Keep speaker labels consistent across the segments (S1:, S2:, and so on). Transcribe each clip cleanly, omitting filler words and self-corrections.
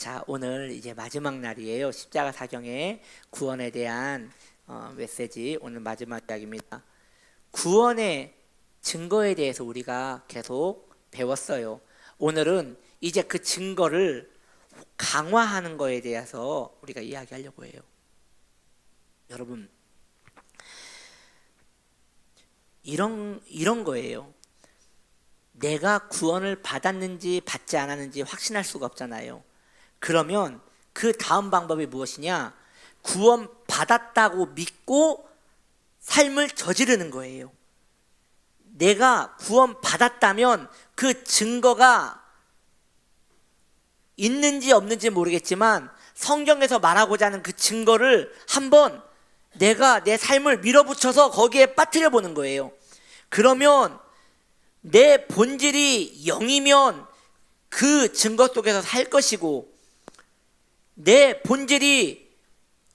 S1: 자, 오늘 이제 마지막 날이에요. 십자가 사경의 구원에 대한 메시지, 오늘 마지막 이야기입니다. 구원의 증거에 대해서 우리가 계속 배웠어요. 오늘은 이제 그 증거를 강화하는 거에 대해서 우리가 이야기하려고 해요. 여러분, 이런 거예요. 내가 구원을 받았는지 받지 않았는지 확신할 수가 없잖아요. 그러면 그 다음 방법이 무엇이냐? 구원 받았다고 믿고 삶을 저지르는 거예요. 내가 구원 받았다면 그 증거가 있는지 없는지 모르겠지만 성경에서 말하고자 하는 그 증거를 한번 내가 내 삶을 밀어붙여서 거기에 빠뜨려 보는 거예요. 그러면 내 본질이 영이면 그 증거 속에서 살 것이고, 내 본질이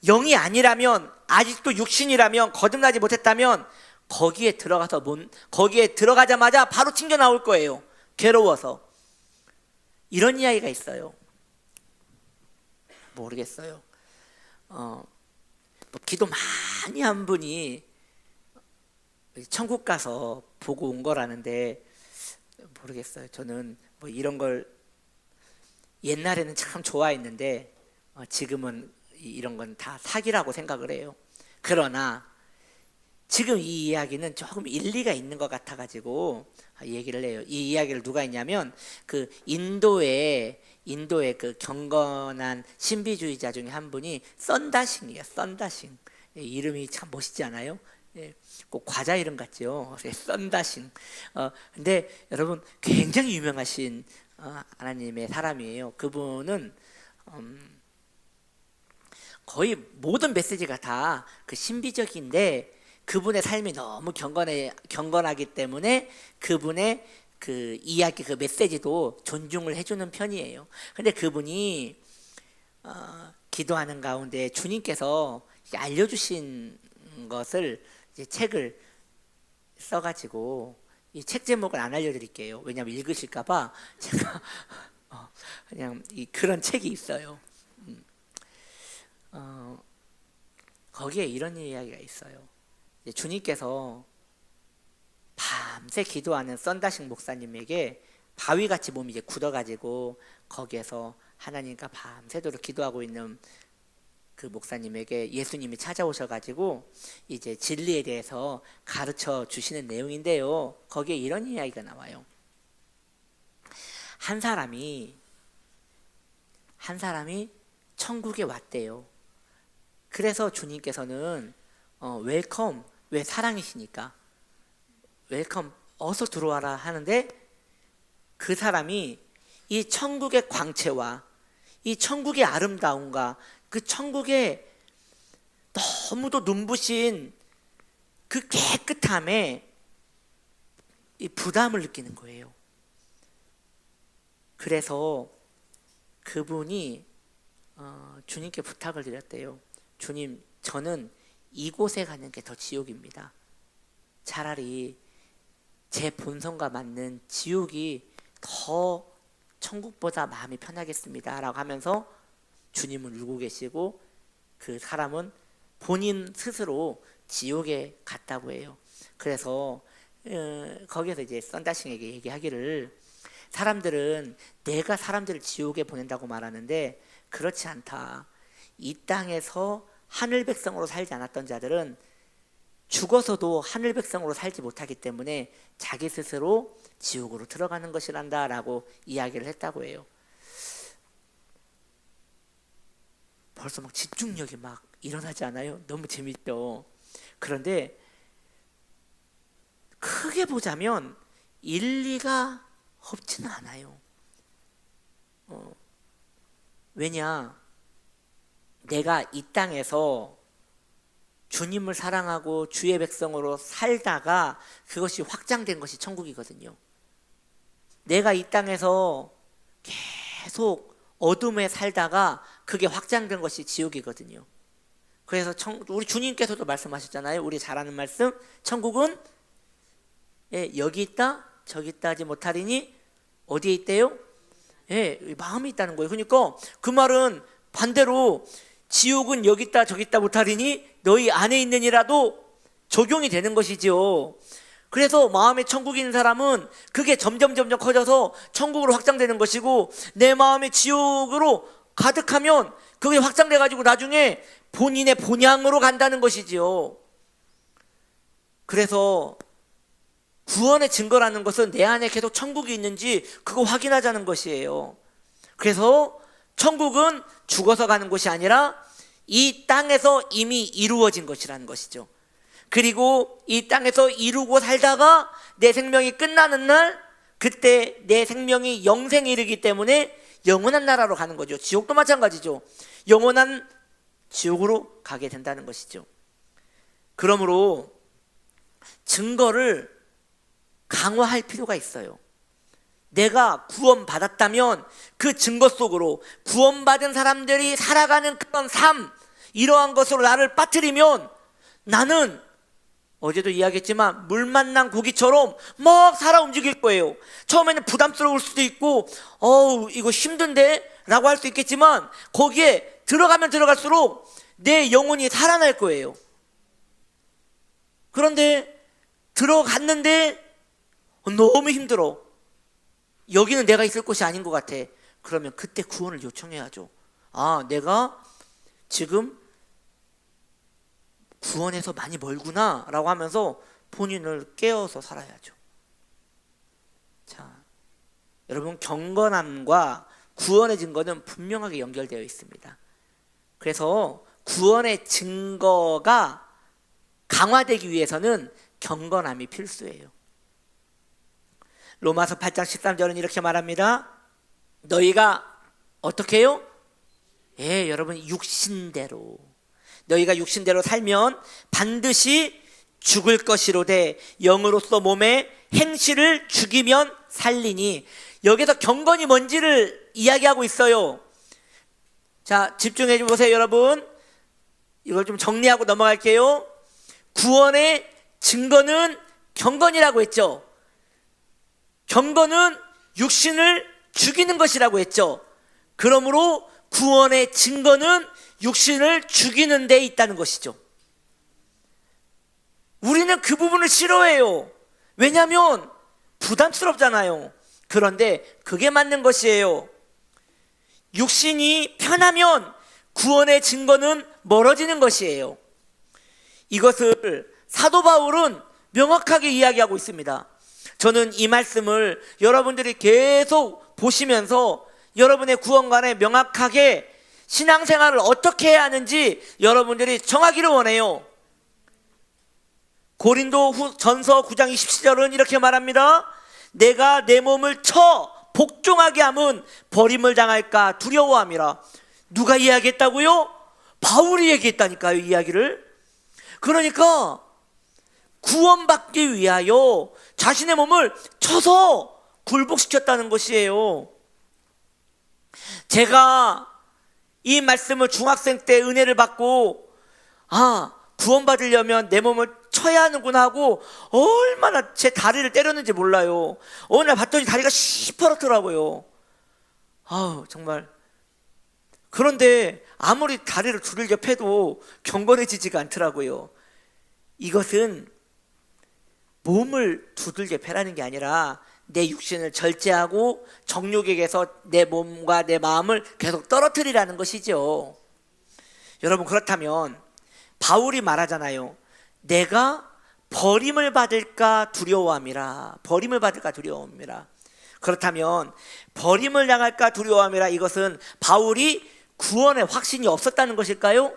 S1: 영이 아니라면, 아직도 육신이라면, 거듭나지 못했다면 거기에 들어가자마자 바로 튕겨 나올 거예요. 괴로워서. 이런 이야기가 있어요. 모르겠어요. 기도 많이 한 분이 천국 가서 보고 온 거라는데, 모르겠어요. 저는 이런 걸 옛날에는 참 좋아했는데 지금은 이런 건 다 사기라고 생각을 해요. 그러나 지금 이 이야기는 조금 일리가 있는 것 같아가지고 얘기를 해요. 이 이야기를 누가 했냐면 그 인도의 그 경건한 신비주의자 중에 한 분이 썬다싱이에요. 썬다싱. 이름이 참 멋있지 않아요? 꼭 과자 이름 같죠. 썬다싱. 근데 여러분 굉장히 유명하신 하나님의 사람이에요. 그분은 거의 모든 메시지가 다 그 신비적인데 그분의 삶이 너무 경건하기 때문에 그분의 그 이야기, 그 메시지도 존중을 해주는 편이에요. 근데 그분이 기도하는 가운데 주님께서 알려주신 것을 이제 책을 써가지고, 이 책 제목을 안 알려드릴게요. 왜냐하면 읽으실까봐 제가 그냥 그런 책이 있어요. 거기에 이런 이야기가 있어요. 주님께서 밤새 기도하는 썬다식 목사님에게 바위같이 몸이 이제 굳어가지고 거기에서 하나님과 밤새도록 기도하고 있는 그 목사님에게 예수님이 찾아오셔가지고 이제 진리에 대해서 가르쳐 주시는 내용인데요. 거기에 이런 이야기가 나와요. 한 사람이 천국에 왔대요. 그래서 주님께서는 웰컴, 왜 사랑이시니까 웰컴, 어서 들어와라 하는데, 그 사람이 이 천국의 광채와 이 천국의 아름다움과 그 천국의 너무도 눈부신 그 깨끗함에 이 부담을 느끼는 거예요. 그래서 그분이 주님께 부탁을 드렸대요. 주님, 저는 이곳에 가는 게 더 지옥입니다. 차라리 제 본성과 맞는 지옥이 더 천국보다 마음이 편하겠습니다 라고 하면서 주님은 울고 계시고, 그 사람은 본인 스스로 지옥에 갔다고 해요. 그래서 거기에서 이제 썬다싱에게 얘기하기를, 사람들은 내가 사람들을 지옥에 보낸다고 말하는데 그렇지 않다. 이 땅에서 하늘 백성으로 살지 않았던 자들은 죽어서도 하늘 백성으로 살지 못하기 때문에 자기 스스로 지옥으로 들어가는 것이란다 라고 이야기를 했다고 해요. 벌써 막 집중력이 막 일어나지 않아요? 너무 재밌죠. 그런데 크게 보자면 일리가 없지는 않아요. 왜냐, 내가 이 땅에서 주님을 사랑하고 주의 백성으로 살다가 그것이 확장된 것이 천국이거든요. 내가 이 땅에서 계속 어둠에 살다가 그게 확장된 것이 지옥이거든요. 그래서 우리 주님께서도 말씀하셨잖아요. 우리 잘 아는 말씀, 천국은 여기 있다 저기 있다 하지 못하리니 어디에 있대요? 예, 마음이 있다는 거예요. 그러니까 그 말은 반대로 지옥은 여기 있다 저기 있다 못하리니 너희 안에 있느니라도 적용이 되는 것이죠. 그래서 마음에 천국이 있는 사람은 그게 점점 커져서 천국으로 확장되는 것이고, 내 마음에 지옥으로 가득하면 그게 확장돼 가지고 나중에 본인의 본향으로 간다는 것이지요. 그래서 구원의 증거라는 것은 내 안에 계속 천국이 있는지 그거 확인하자는 것이에요. 그래서 천국은 죽어서 가는 곳이 아니라 이 땅에서 이미 이루어진 것이라는 것이죠. 그리고 이 땅에서 이루고 살다가 내 생명이 끝나는 날, 그때 내 생명이 영생에 이르기 때문에 영원한 나라로 가는 거죠. 지옥도 마찬가지죠. 영원한 지옥으로 가게 된다는 것이죠. 그러므로 증거를 강화할 필요가 있어요. 내가 구원받았다면 그 증거 속으로 구원받은 사람들이 살아가는 그런 삶, 이러한 것으로 나를 빠뜨리면 나는 어제도 이야기했지만 물 만난 고기처럼 막 살아 움직일 거예요. 처음에는 부담스러울 수도 있고 이거 힘든데? 라고 할 수 있겠지만 거기에 들어가면 들어갈수록 내 영혼이 살아날 거예요. 그런데 들어갔는데 너무 힘들어. 여기는 내가 있을 곳이 아닌 것 같아. 그러면 그때 구원을 요청해야죠. 내가 지금 구원에서 많이 멀구나 라고 하면서 본인을 깨워서 살아야죠. 자, 여러분, 경건함과 구원의 증거는 분명하게 연결되어 있습니다. 그래서 구원의 증거가 강화되기 위해서는 경건함이 필수예요. 로마서 8장 13절은 이렇게 말합니다. 너희가 어떻게 해요? 여러분, 육신대로, 너희가 육신대로 살면 반드시 죽을 것이로되 영으로서 몸의 행실을 죽이면 살리니. 여기서 경건이 뭔지를 이야기하고 있어요. 자, 집중해 보세요, 여러분. 이걸 좀 정리하고 넘어갈게요. 구원의 증거는 경건이라고 했죠. 경건은 육신을 죽이는 것이라고 했죠. 그러므로 구원의 증거는 육신을 죽이는 데 있다는 것이죠. 우리는 그 부분을 싫어해요. 왜냐하면 부담스럽잖아요. 그런데 그게 맞는 것이에요. 육신이 편하면 구원의 증거는 멀어지는 것이에요. 이것을 사도 바울은 명확하게 이야기하고 있습니다. 저는 이 말씀을 여러분들이 계속 보시면서 여러분의 구원관에 명확하게 신앙생활을 어떻게 해야 하는지 여러분들이 정하기를 원해요. 고린도 전서 9장 27절은 이렇게 말합니다. 내가 내 몸을 쳐 복종하게 함은 버림을 당할까 두려워함이라. 누가 이야기했다고요? 바울이 얘기했다니까요, 이 이야기를. 그러니까 구원받기 위하여 자신의 몸을 쳐서 굴복시켰다는 것이에요. 제가 이 말씀을 중학생 때 은혜를 받고 구원받으려면 내 몸을 쳐야 하는구나 하고 얼마나 제 다리를 때렸는지 몰라요. 어느 날 봤더니 다리가 시퍼렇더라고요. 정말. 그런데 아무리 다리를 두들겨 패도 경건해지지가 않더라고요. 이것은 몸을 두들겨 패라는 게 아니라 내 육신을 절제하고 정욕에게서 내 몸과 내 마음을 계속 떨어뜨리라는 것이죠. 여러분, 그렇다면 바울이 말하잖아요. 내가 버림을 받을까 두려워함이라. 버림을 받을까 두려워함이라. 그렇다면 버림을 당할까 두려워함이라, 이것은 바울이 구원의 확신이 없었다는 것일까요?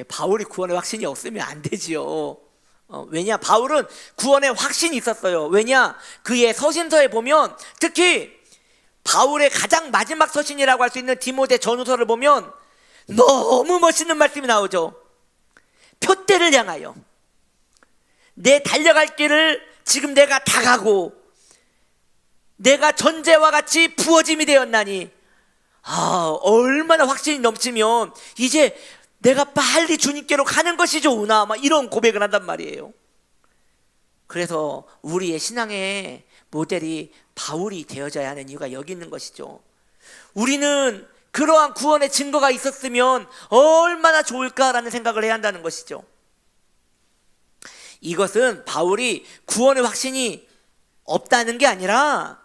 S1: 바울이 구원의 확신이 없으면 안 되지요. 왜냐? 바울은 구원의 확신이 있었어요. 왜냐? 그의 서신서에 보면, 특히 바울의 가장 마지막 서신이라고 할 수 있는 디모데 전후서를 보면 너무 멋있는 말씀이 나오죠. 표대를 향하여 내 달려갈 길을 지금 내가 다 가고 내가 전제와 같이 부어짐이 되었나니. 얼마나 확신이 넘치면 이제 내가 빨리 주님께로 가는 것이 좋으나, 이런 고백을 한단 말이에요. 그래서 우리의 신앙에 모델이 바울이 되어져야 하는 이유가 여기 있는 것이죠. 우리는 그러한 구원의 증거가 있었으면 얼마나 좋을까라는 생각을 해야 한다는 것이죠. 이것은 바울이 구원의 확신이 없다는 게 아니라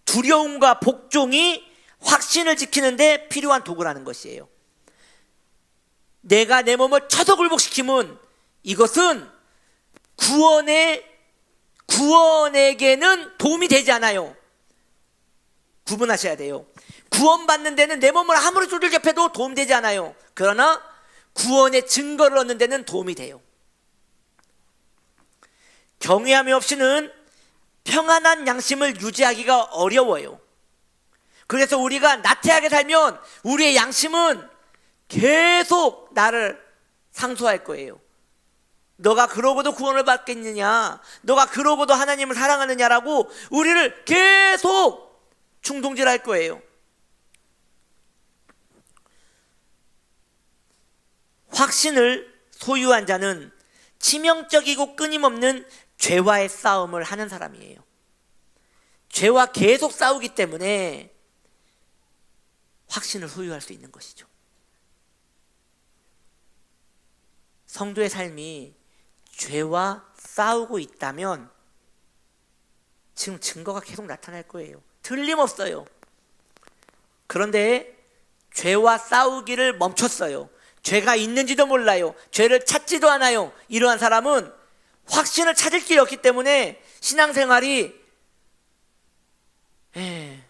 S1: 두려움과 복종이 확신을 지키는데 필요한 도구라는 것이에요. 내가 내 몸을 쳐서 굴복시키면 이것은 구원에게는 도움이 되지 않아요. 구분하셔야 돼요. 구원받는 데는 내 몸을 아무리 두들겨 패도 도움되지 않아요. 그러나 구원의 증거를 얻는 데는 도움이 돼요. 경외함이 없이는 평안한 양심을 유지하기가 어려워요. 그래서 우리가 나태하게 살면 우리의 양심은 계속 나를 상소할 거예요. 너가 그러고도 구원을 받겠느냐, 너가 그러고도 하나님을 사랑하느냐라고 우리를 계속 충동질할 거예요. 확신을 소유한 자는 치명적이고 끊임없는 죄와의 싸움을 하는 사람이에요. 죄와 계속 싸우기 때문에 확신을 소유할 수 있는 것이죠. 성도의 삶이 죄와 싸우고 있다면 지금 증거가 계속 나타날 거예요. 틀림없어요. 그런데 죄와 싸우기를 멈췄어요. 죄가 있는지도 몰라요. 죄를 찾지도 않아요. 이러한 사람은 확신을 찾을 길이 없기 때문에 신앙생활이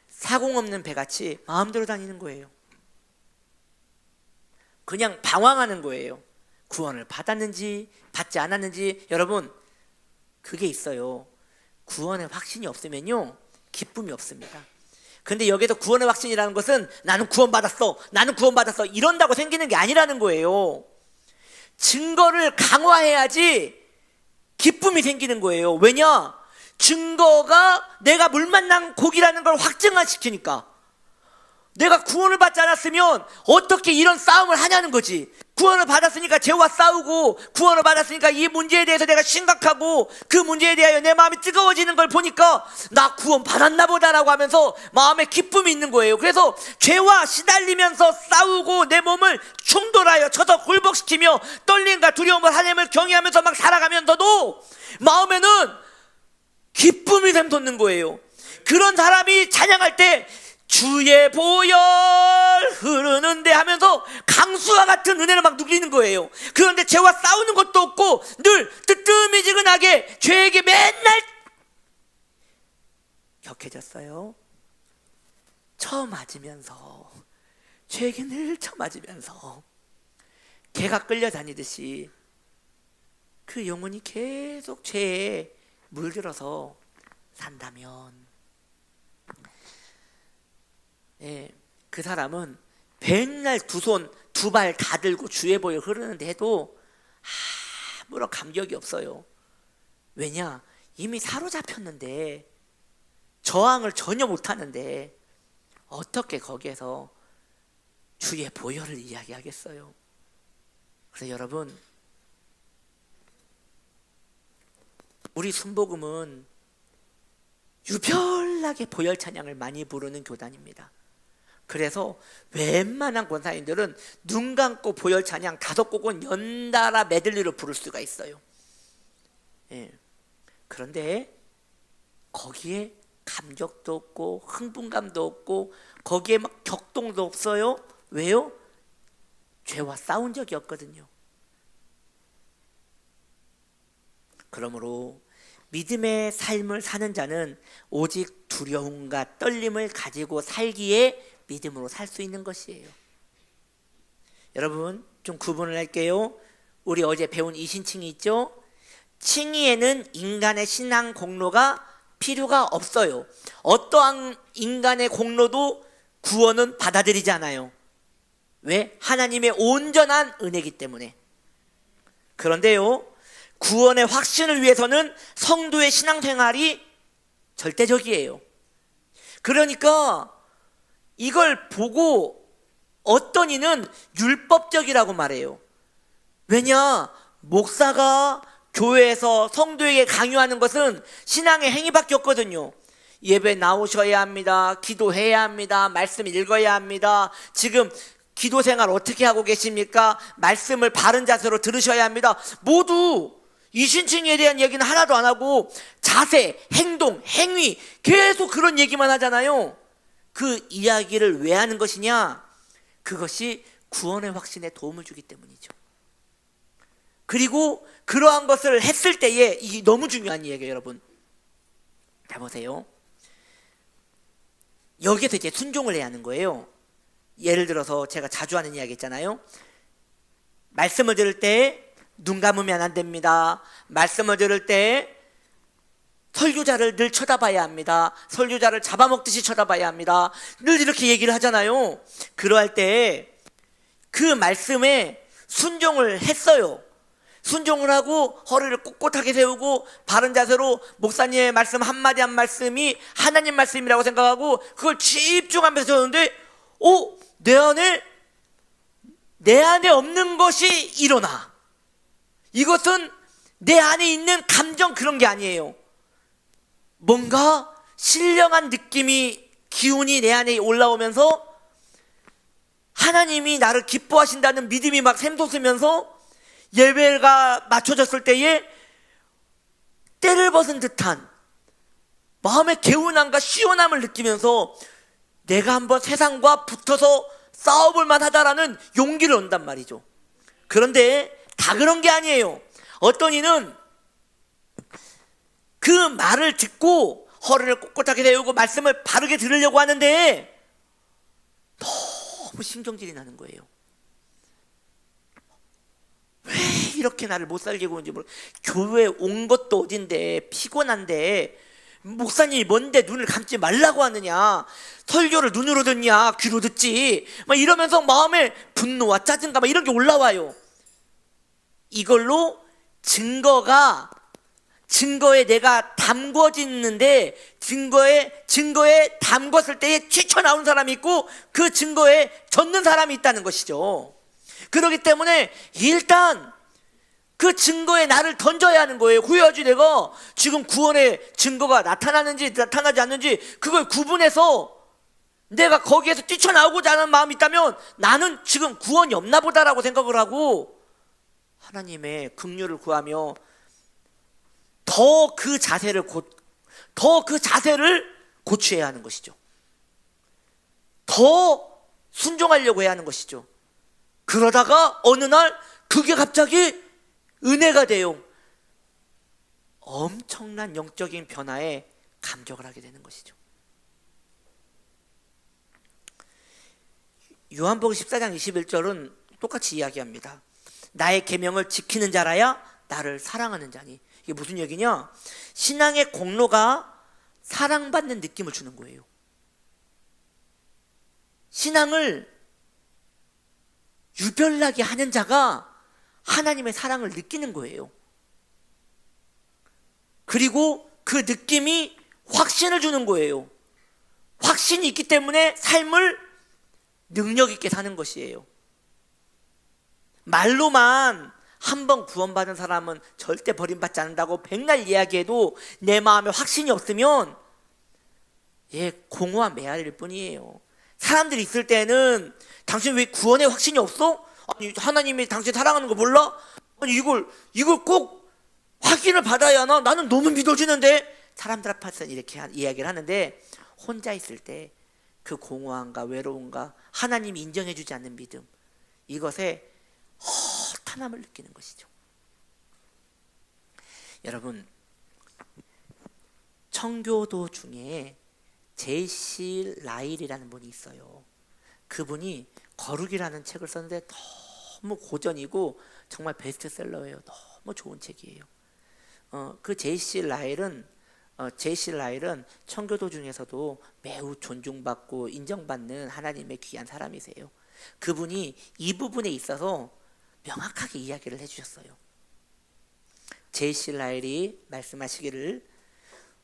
S1: 사공 없는 배같이 마음대로 다니는 거예요. 그냥 방황하는 거예요. 구원을 받았는지 받지 않았는지. 여러분, 그게 있어요. 구원의 확신이 없으면요, 기쁨이 없습니다. 근데 여기서 구원의 확신이라는 것은 나는 구원받았어, 나는 구원받았어 이런다고 생기는 게 아니라는 거예요. 증거를 강화해야지 기쁨이 생기는 거예요. 왜냐? 증거가 내가 물 만난 고기라는 걸 확증시키니까. 내가 구원을 받지 않았으면 어떻게 이런 싸움을 하냐는 거지. 구원을 받았으니까 죄와 싸우고, 구원을 받았으니까 이 문제에 대해서 내가 심각하고, 그 문제에 대하여 내 마음이 뜨거워지는 걸 보니까 나 구원 받았나 보다라고 하면서 마음에 기쁨이 있는 거예요. 그래서 죄와 시달리면서 싸우고 내 몸을 충돌하여 쳐서 굴복시키며 떨림과 두려움을 하나님을 경외하면서 막 살아가면서도 마음에는 기쁨이 샘솟는 거예요. 그런 사람이 찬양할 때 주의 보혈 흐르는데 하면서 강수와 같은 은혜를 막 누리는 거예요. 그런데 죄와 싸우는 것도 없고 늘 뜨뜻미지근하게 죄에게 맨날 격해졌어요. 처맞으면서, 죄에게 늘 처맞으면서 개가 끌려다니듯이 그 영혼이 계속 죄에 물들어서 산다면, 그 사람은 맨날 두 손, 두 발 다 들고 주의 보혈 흐르는데 해도 아무런 감격이 없어요. 왜냐? 이미 사로잡혔는데, 저항을 전혀 못하는데 어떻게 거기에서 주의 보혈을 이야기하겠어요? 그래서 여러분, 우리 순복음은 유별나게 보혈 찬양을 많이 부르는 교단입니다. 그래서 웬만한 권사님들은 눈 감고 보혈 찬양 5곡은 연달아 메들리로 부를 수가 있어요. 그런데 거기에 감격도 없고 흥분감도 없고 거기에 막 격동도 없어요. 왜요? 죄와 싸운 적이 없거든요. 그러므로 믿음의 삶을 사는 자는 오직 두려움과 떨림을 가지고 살기에 믿음으로 살 수 있는 것이에요. 여러분, 좀 구분을 할게요. 우리 어제 배운 이신칭이 있죠? 칭의에는 인간의 신앙 공로가 필요가 없어요. 어떠한 인간의 공로도 구원은 받아들이지 않아요. 왜? 하나님의 온전한 은혜이기 때문에. 그런데요, 구원의 확신을 위해서는 성도의 신앙생활이 절대적이에요. 그러니까 이걸 보고 어떤 이는 율법적이라고 말해요. 왜냐? 목사가 교회에서 성도에게 강요하는 것은 신앙의 행위밖에 없거든요. 예배 나오셔야 합니다. 기도해야 합니다. 말씀 읽어야 합니다. 지금 기도 생활 어떻게 하고 계십니까? 말씀을 바른 자세로 들으셔야 합니다. 모두 이신칭에 대한 얘기는 하나도 안 하고 자세, 행동, 행위 계속 그런 얘기만 하잖아요. 그 이야기를 왜 하는 것이냐? 그것이 구원의 확신에 도움을 주기 때문이죠. 그리고 그러한 것을 했을 때에 이게 너무 중요한 이야기예요, 여러분. 자, 보세요. 여기에서 이제 순종을 해야 하는 거예요. 예를 들어서 제가 자주 하는 이야기 있잖아요. 말씀을 들을 때 눈 감으면 안 됩니다. 말씀을 들을 때 설교자를 늘 쳐다봐야 합니다. 설교자를 잡아먹듯이 쳐다봐야 합니다. 늘 이렇게 얘기를 하잖아요. 그러할 때 그 말씀에 순종을 했어요. 순종을 하고 허리를 꼿꼿하게 세우고 바른 자세로 목사님의 말씀 한마디 한 말씀이 하나님 말씀이라고 생각하고 그걸 집중하면서 들었는데 내 안에 없는 것이 일어나. 이것은 내 안에 있는 감정 그런 게 아니에요. 뭔가 신령한 느낌이 기운이 내 안에 올라오면서 하나님이 나를 기뻐하신다는 믿음이 막 샘솟으면서 예배가 맞춰졌을 때에 때를 벗은 듯한 마음의 개운함과 시원함을 느끼면서 내가 한번 세상과 붙어서 싸워볼 만하다라는 용기를 얻는단 말이죠. 그런데 다 그런 게 아니에요. 어떤 이는 그 말을 듣고 허리를 꼿꼿하게 세우고 말씀을 바르게 들으려고 하는데 너무 신경질이 나는 거예요. 왜 이렇게 나를 못 살게 구는지 모르. 교회 온 것도 어딘데 피곤한데 목사님이 뭔데 눈을 감지 말라고 하느냐, 설교를 눈으로 듣냐 귀로 듣지, 막 이러면서 마음에 분노와 짜증과 막 이런 게 올라와요. 이걸로 증거에 내가 담궈지는데 증거에 담궜을 때에 튀쳐나온 사람이 있고 그 증거에 젖는 사람이 있다는 것이죠. 그렇기 때문에 일단 그 증거에 나를 던져야 하는 거예요. 후회하지 내가 지금 구원의 증거가 나타나는지 나타나지 않는지 그걸 구분해서 내가 거기에서 뛰쳐나오고자 하는 마음이 있다면 나는 지금 구원이 없나 보다라고 생각을 하고 하나님의 긍휼을 구하며 더 그 자세를 고취해야 하는 것이죠. 더 순종하려고 해야 하는 것이죠. 그러다가 어느 날 그게 갑자기 은혜가 돼요. 엄청난 영적인 변화에 감격을 하게 되는 것이죠. 요한복음 14장 21절은 똑같이 이야기합니다. 나의 계명을 지키는 자라야 나를 사랑하는 자니. 이게 무슨 얘기냐? 신앙의 공로가 사랑받는 느낌을 주는 거예요. 신앙을 유별나게 하는 자가 하나님의 사랑을 느끼는 거예요. 그리고 그 느낌이 확신을 주는 거예요. 확신이 있기 때문에 삶을 능력 있게 사는 것이에요. 말로만 한번 구원받은 사람은 절대 버림받지 않는다고 백날 이야기해도 내 마음에 확신이 없으면 공허한 메아리일 뿐이에요. 사람들이 있을 때는 당신 왜 구원에 확신이 없어? 아니 하나님이 당신 사랑하는 거 몰라? 아니 이걸 꼭 확인을 받아야 하나? 나는 너무 믿어지는데. 사람들 앞에서 이렇게 이야기를 하는데 혼자 있을 때 그 공허함과 외로움과 하나님이 인정해주지 않는 믿음, 이것에 허탄함을 느끼는 것이죠. 여러분, 청교도 중에 제시 라일이라는 분이 있어요. 그분이 거룩이라는 책을 썼는데 너무 고전이고 정말 베스트셀러예요. 너무 좋은 책이에요. 그 제시 라일은 청교도 중에서도 매우 존중받고 인정받는 하나님의 귀한 사람이세요. 그분이 이 부분에 있어서 명확하게 이야기를 해주셨어요. 제시 라일이 말씀하시기를,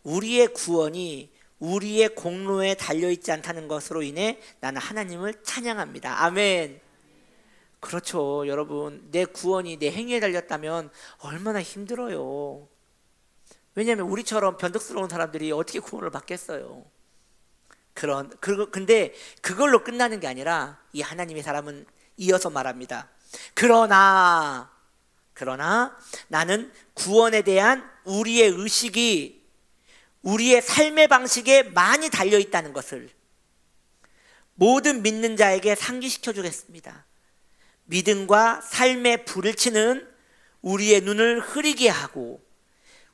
S1: 우리의 구원이 우리의 공로에 달려있지 않다는 것으로 인해 나는 하나님을 찬양합니다. 아멘. 그렇죠. 여러분, 내 구원이 내 행위에 달렸다면 얼마나 힘들어요. 왜냐하면 우리처럼 변덕스러운 사람들이 어떻게 구원을 받겠어요? 근데 그걸로 끝나는 게 아니라 이 하나님의 사람은 이어서 말합니다. 그러나 나는 구원에 대한 우리의 의식이 우리의 삶의 방식에 많이 달려 있다는 것을 모든 믿는 자에게 상기시켜 주겠습니다. 믿음과 삶의 불을 치는 우리의 눈을 흐리게 하고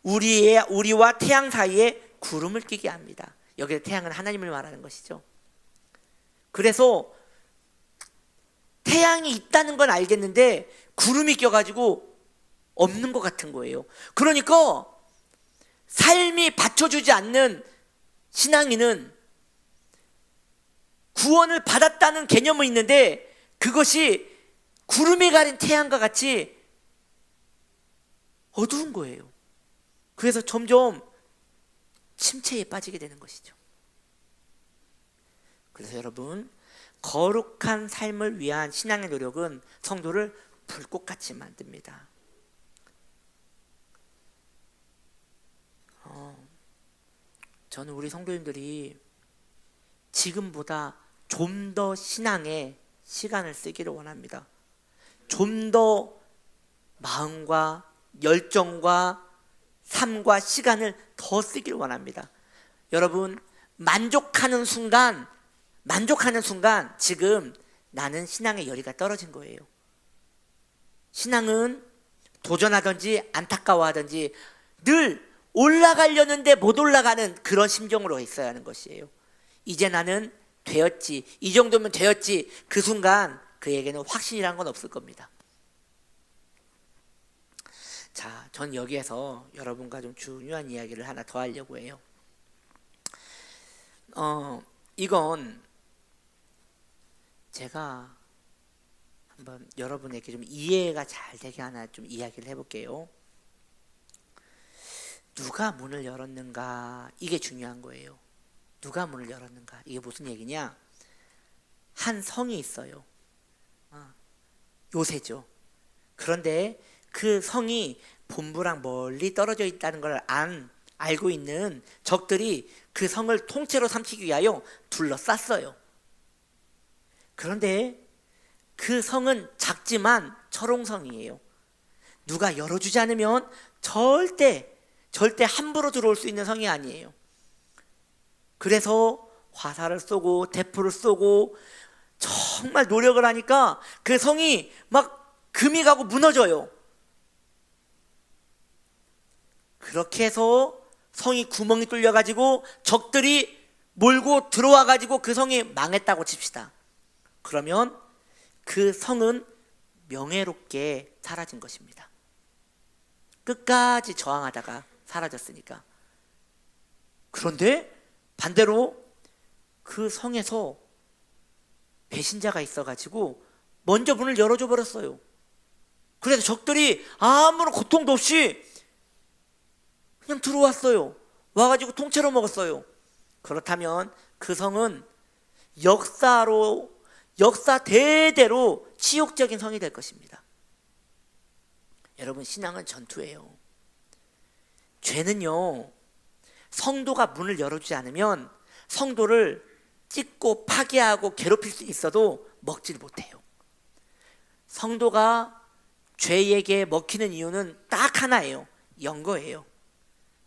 S1: 우리와 태양 사이에 구름을 끼게 합니다. 여기서 태양은 하나님을 말하는 것이죠. 그래서 태양이 있다는 건 알겠는데 구름이 껴가지고 없는 것 같은 거예요. 그러니까 삶이 받쳐주지 않는 신앙인은 구원을 받았다는 개념은 있는데 그것이 구름이 가린 태양과 같이 어두운 거예요. 그래서 점점 침체에 빠지게 되는 것이죠. 그래서 여러분, 거룩한 삶을 위한 신앙의 노력은 성도를 불꽃같이 만듭니다. 저는 우리 성도님들이 지금보다 좀 더 신앙에 시간을 쓰기를 원합니다. 좀 더 마음과 열정과 삶과 시간을 더 쓰기를 원합니다. 여러분, 만족하는 순간 지금 나는 신앙의 열의가 떨어진 거예요. 신앙은 도전하든지 안타까워하든지 늘 올라가려는데 못 올라가는 그런 심정으로 있어야 하는 것이에요. 이제 나는 되었지, 이 정도면 되었지, 그 순간 그에게는 확신이란 건 없을 겁니다. 자, 전 여기에서 여러분과 좀 중요한 이야기를 하나 더 하려고 해요. 이건 제가 한번 여러분에게 좀 이해가 잘 되게 하나 좀 이야기를 해볼게요. 누가 문을 열었는가, 이게 중요한 거예요. 누가 문을 열었는가, 이게 무슨 얘기냐? 한 성이 있어요. 요새죠. 그런데 그 성이 본부랑 멀리 떨어져 있다는 걸 알고 있는 적들이 그 성을 통째로 삼키기 위하여 둘러쌌어요. 그런데 그 성은 작지만 철옹성이에요. 누가 열어주지 않으면 절대 함부로 들어올 수 있는 성이 아니에요. 그래서 화살을 쏘고 대포를 쏘고 정말 노력을 하니까 그 성이 막 금이 가고 무너져요. 그렇게 해서 성이 구멍이 뚫려가지고 적들이 몰고 들어와가지고 그 성이 망했다고 칩시다. 그러면 그 성은 명예롭게 사라진 것입니다. 끝까지 저항하다가 사라졌으니까. 그런데 반대로 그 성에서 배신자가 있어가지고 먼저 문을 열어줘 버렸어요. 그래서 적들이 아무런 고통도 없이 그냥 들어왔어요. 와가지고 통째로 먹었어요. 그렇다면 그 성은 역사 대대로 치욕적인 성이 될 것입니다. 여러분, 신앙은 전투예요. 죄는요, 성도가 문을 열어주지 않으면 성도를 찢고 파괴하고 괴롭힐 수 있어도 먹지를 못해요. 성도가 죄에게 먹히는 이유는 딱 하나예요. 연거예요.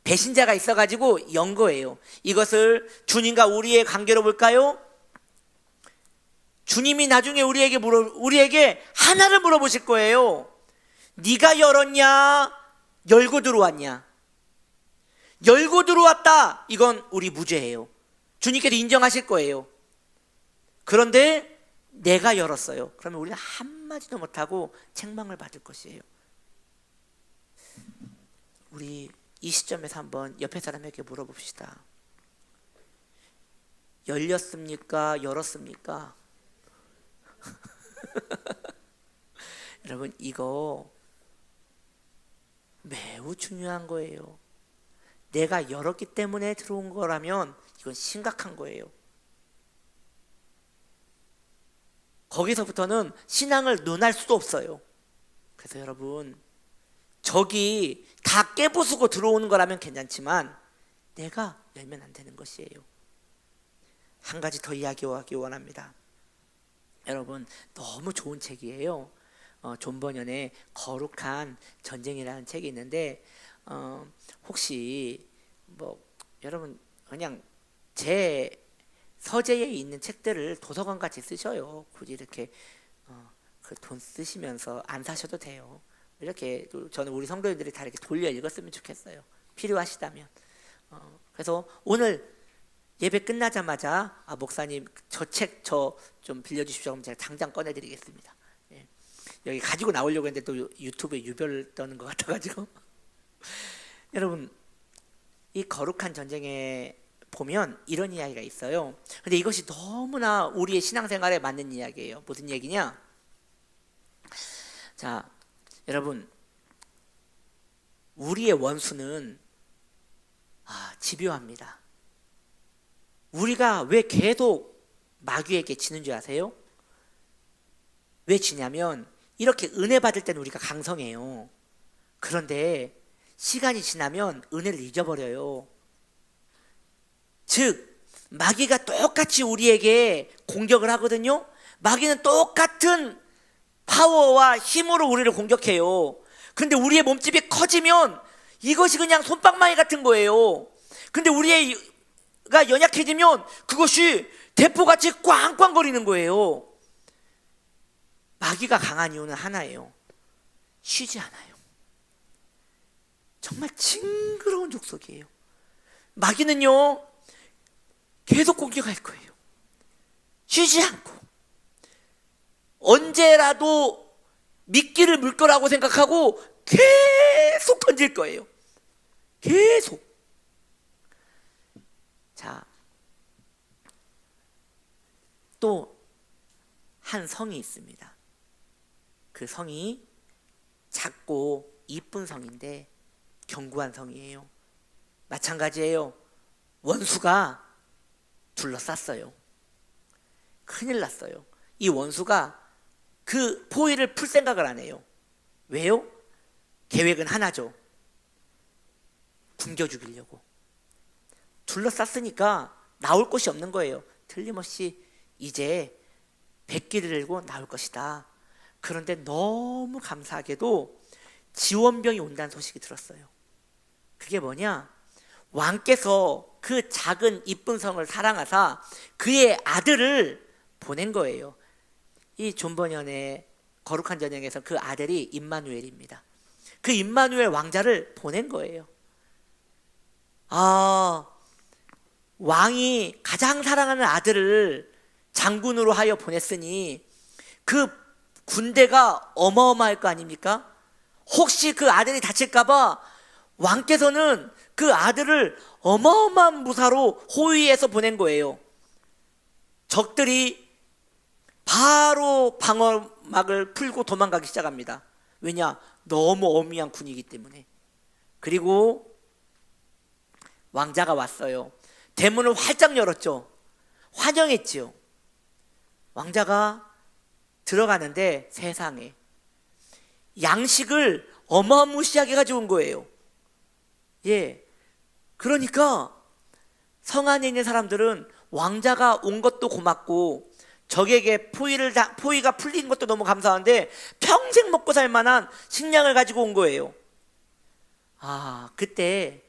S1: 배신자가 있어가지고 연거예요. 이것을 주님과 우리의 관계로 볼까요? 주님이 나중에 우리에게 하나를 물어보실 거예요. 네가 열었냐? 열고 들어왔냐? 열고 들어왔다, 이건 우리 무죄예요. 주님께서 인정하실 거예요. 그런데 내가 열었어요. 그러면 우리는 한마디도 못하고 책망을 받을 것이에요. 우리 이 시점에서 한번 옆에 사람에게 물어봅시다. 열렸습니까? 열었습니까? 여러분, 이거 매우 중요한 거예요. 내가 열었기 때문에 들어온 거라면 이건 심각한 거예요. 거기서부터는 신앙을 논할 수도 없어요. 그래서 여러분, 적이 다 깨부수고 들어오는 거라면 괜찮지만 내가 열면 안 되는 것이에요. 한 가지 더 이야기하기 원합니다. 여러분, 너무 좋은 책이에요. 존 버년의 거룩한 전쟁이라는 책이 있는데 혹시 뭐 여러분 그냥 제 서재에 있는 책들을 도서관 같이 쓰셔요. 굳이 이렇게 그 돈 쓰시면서 안 사셔도 돼요. 이렇게 저는 우리 성도님들이 다 이렇게 돌려 읽었으면 좋겠어요. 필요하시다면. 그래서 오늘 예배 끝나자마자 목사님 저 책 저 좀 빌려주십시오. 그럼 제가 당장 꺼내드리겠습니다. 예. 여기 가지고 나오려고 했는데 또 유튜브에 유별 떠는 것 같아가지고 여러분, 이 거룩한 전쟁에 보면 이런 이야기가 있어요. 근데 이것이 너무나 우리의 신앙생활에 맞는 이야기예요. 무슨 얘기냐? 자, 여러분, 우리의 원수는 집요합니다. 우리가 왜 계속 마귀에게 지는 줄 아세요? 왜 지냐면 이렇게 은혜 받을 때는 우리가 강성해요. 그런데 시간이 지나면 은혜를 잊어버려요. 즉 마귀가 똑같이 우리에게 공격을 하거든요. 마귀는 똑같은 파워와 힘으로 우리를 공격해요. 그런데 우리의 몸집이 커지면 이것이 그냥 솜방망이 같은 거예요. 근데 우리가 연약해지면 그것이 대포같이 꽝꽝거리는 거예요. 마귀가 강한 이유는 하나예요. 쉬지 않아요. 정말 징그러운 족속이에요. 마귀는요 계속 공격할 거예요. 쉬지 않고 언제라도 미끼를 물 거라고 생각하고 계속 던질 거예요. 계속. 자, 또 한 성이 있습니다. 그 성이 작고 이쁜 성인데 견고한 성이에요. 마찬가지예요. 원수가 둘러쌌어요. 큰일 났어요. 이 원수가 그 포위를 풀 생각을 안 해요. 왜요? 계획은 하나죠. 굶겨 죽이려고. 둘러쌌으니까 나올 곳이 없는 거예요. 틀림없이 이제 백기를 들고 나올 것이다. 그런데 너무 감사하게도 지원병이 온다는 소식이 들었어요. 그게 뭐냐? 왕께서 그 작은 이쁜 성을 사랑하사 그의 아들을 보낸 거예요. 이 존 버년의 거룩한 전쟁에서 그 아들이 임마누엘입니다. 그 임마누엘 왕자를 보낸 거예요. 왕이 가장 사랑하는 아들을 장군으로 하여 보냈으니 그 군대가 어마어마할 거 아닙니까? 혹시 그 아들이 다칠까봐 왕께서는 그 아들을 어마어마한 무사로 호위해서 보낸 거예요. 적들이 바로 방어막을 풀고 도망가기 시작합니다. 왜냐? 너무 어미한 군이기 때문에. 그리고 왕자가 왔어요. 대문을 활짝 열었죠. 환영했지요. 왕자가 들어가는데 세상에 양식을 어마무시하게 가져온 거예요. 예, 그러니까 성 안에 있는 사람들은 왕자가 온 것도 고맙고 적에게 포위가 풀린 것도 너무 감사한데 평생 먹고 살 만한 식량을 가지고 온 거예요. 그때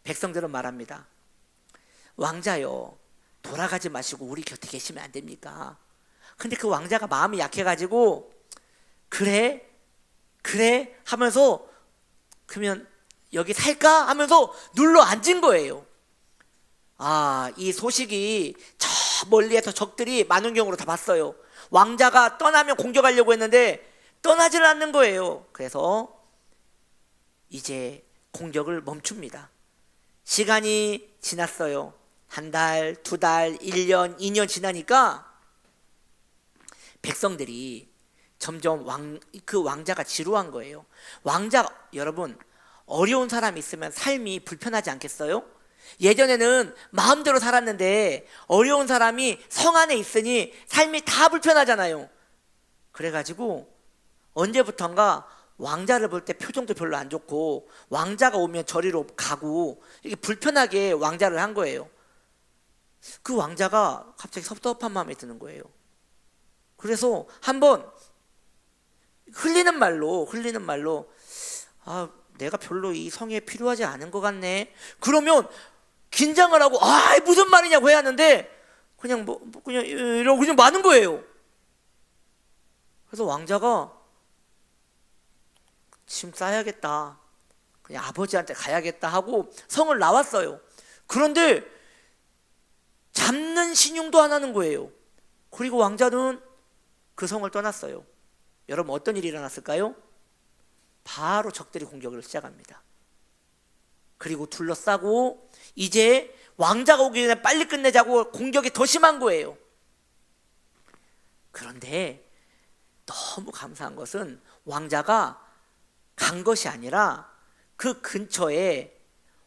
S1: 백성들은 말합니다. 왕자요, 돌아가지 마시고 우리 곁에 계시면 안 됩니까? 근데 그 왕자가 마음이 약해가지고 그래 하면서 그러면 여기 살까? 하면서 눌러 앉은 거예요. 이 소식이 저 멀리에서 적들이 만원경으로 다 봤어요. 왕자가 떠나면 공격하려고 했는데 떠나지를 않는 거예요. 그래서 이제 공격을 멈춥니다. 시간이 지났어요. 한 달, 두 달, 1년, 2년 지나니까 백성들이 점점 그 왕자가 지루한 거예요. 여러분, 어려운 사람이 있으면 삶이 불편하지 않겠어요? 예전에는 마음대로 살았는데 어려운 사람이 성 안에 있으니 삶이 다 불편하잖아요. 그래가지고 언제부턴가 왕자를 볼 때 표정도 별로 안 좋고 왕자가 오면 저리로 가고 이렇게 불편하게 왕자를 한 거예요. 그 왕자가 갑자기 섭섭한 마음이 드는 거예요. 그래서 한번 흘리는 말로 아, 내가 별로 이 성에 필요하지 않은 것 같네. 그러면 긴장을 하고 무슨 말이냐고 해야 하는데 그냥 그냥 이러고 그냥 마는 거예요. 그래서 왕자가 짐 싸야겠다, 그냥 아버지한테 가야겠다 하고 성을 나왔어요. 그런데 잡는 신용도 안 하는 거예요. 그리고 왕자는 그 성을 떠났어요. 여러분 어떤 일이 일어났을까요? 바로 적들이 공격을 시작합니다. 그리고 둘러싸고 이제 왕자가 오기 전에 빨리 끝내자고 공격이 더 심한 거예요. 그런데 너무 감사한 것은 왕자가 간 것이 아니라 그 근처에,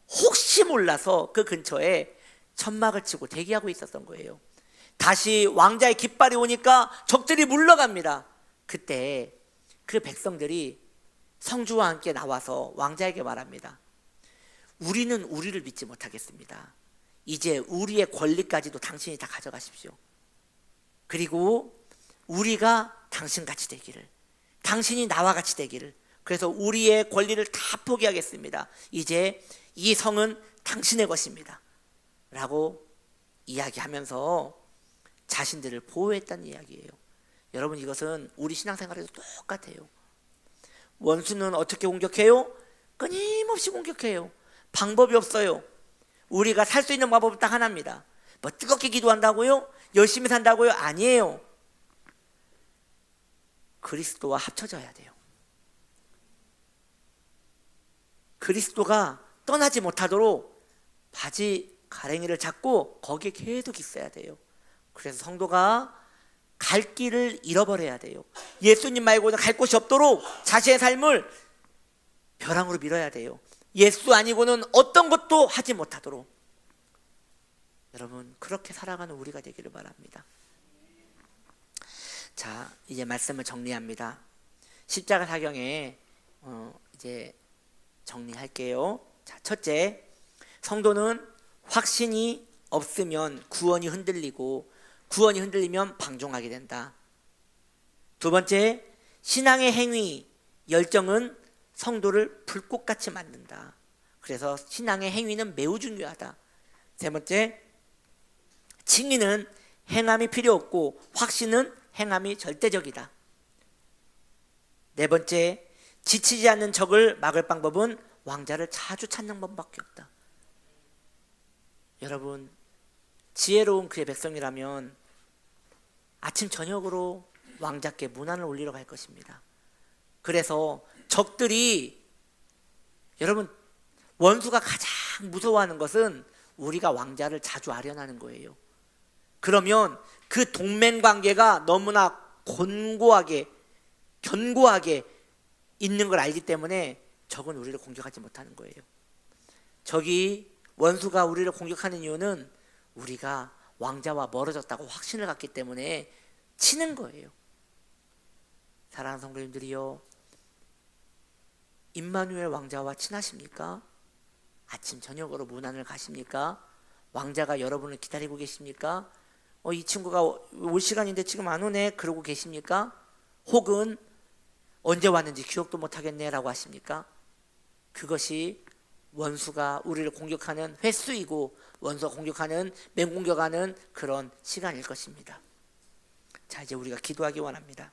S1: 혹시 몰라서 그 근처에 천막을 치고 대기하고 있었던 거예요. 다시 왕자의 깃발이 오니까 적들이 물러갑니다. 그때 그 백성들이 성주와 함께 나와서 왕자에게 말합니다. 우리는 우리를 믿지 못하겠습니다. 이제 우리의 권리까지도 당신이 다 가져가십시오. 그리고 우리가 당신같이 되기를, 당신이 나와 같이 되기를, 그래서 우리의 권리를 다 포기하겠습니다. 이제 이 성은 당신의 것입니다 라고 이야기하면서 자신들을 보호했다는 이야기예요. 여러분 이것은 우리 신앙생활에도 똑같아요. 원수는 어떻게 공격해요? 끊임없이 공격해요. 방법이 없어요. 우리가 살 수 있는 방법은 딱 하나입니다. 뭐 뜨겁게 기도한다고요? 열심히 산다고요? 아니에요. 그리스도와 합쳐져야 돼요. 그리스도가 떠나지 못하도록 바지 가랭이를 잡고 거기에 계속 있어야 돼요. 그래서 성도가 갈 길을 잃어버려야 돼요. 예수님 말고는 갈 곳이 없도록 자신의 삶을 벼랑으로 밀어야 돼요. 예수 아니고는 어떤 것도 하지 못하도록. 여러분 그렇게 살아가는 우리가 되기를 바랍니다. 자, 이제 말씀을 정리합니다. 십자가 사경에 이제 정리할게요. 자, 첫째, 성도는 확신이 없으면 구원이 흔들리고 구원이 흔들리면 방종하게 된다. 두 번째, 신앙의 행위, 열정은 성도를 불꽃같이 만든다. 그래서 신앙의 행위는 매우 중요하다. 세 번째, 칭의는 행함이 필요 없고 확신은 행함이 절대적이다. 네 번째, 지치지 않는 적을 막을 방법은 왕자를 자주 찾는 법밖에 없다. 여러분 지혜로운 그의 백성이라면 아침 저녁으로 왕자께 문안을 올리러 갈 것입니다. 그래서 적들이, 여러분 원수가 가장 무서워하는 것은 우리가 왕자를 자주 아련하는 거예요. 그러면 그 동맹관계가 너무나 견고하게 있는 걸 알기 때문에 적은 우리를 공격하지 못하는 거예요. 적이, 원수가 우리를 공격하는 이유는 우리가 왕자와 멀어졌다고 확신을 갖기 때문에 치는 거예요. 사랑하는 성도님들이요, 임마누엘 왕자와 친하십니까? 아침 저녁으로 문안을 가십니까? 왕자가 여러분을 기다리고 계십니까? 이 친구가 올 시간인데 지금 안 오네 그러고 계십니까? 혹은 언제 왔는지 기억도 못하겠네 라고 하십니까? 그것이 원수가 우리를 공격하는 횟수이고 원수가 공격하는, 맹공격하는 그런 시간일 것입니다. 자, 이제 우리가 기도하기 원합니다.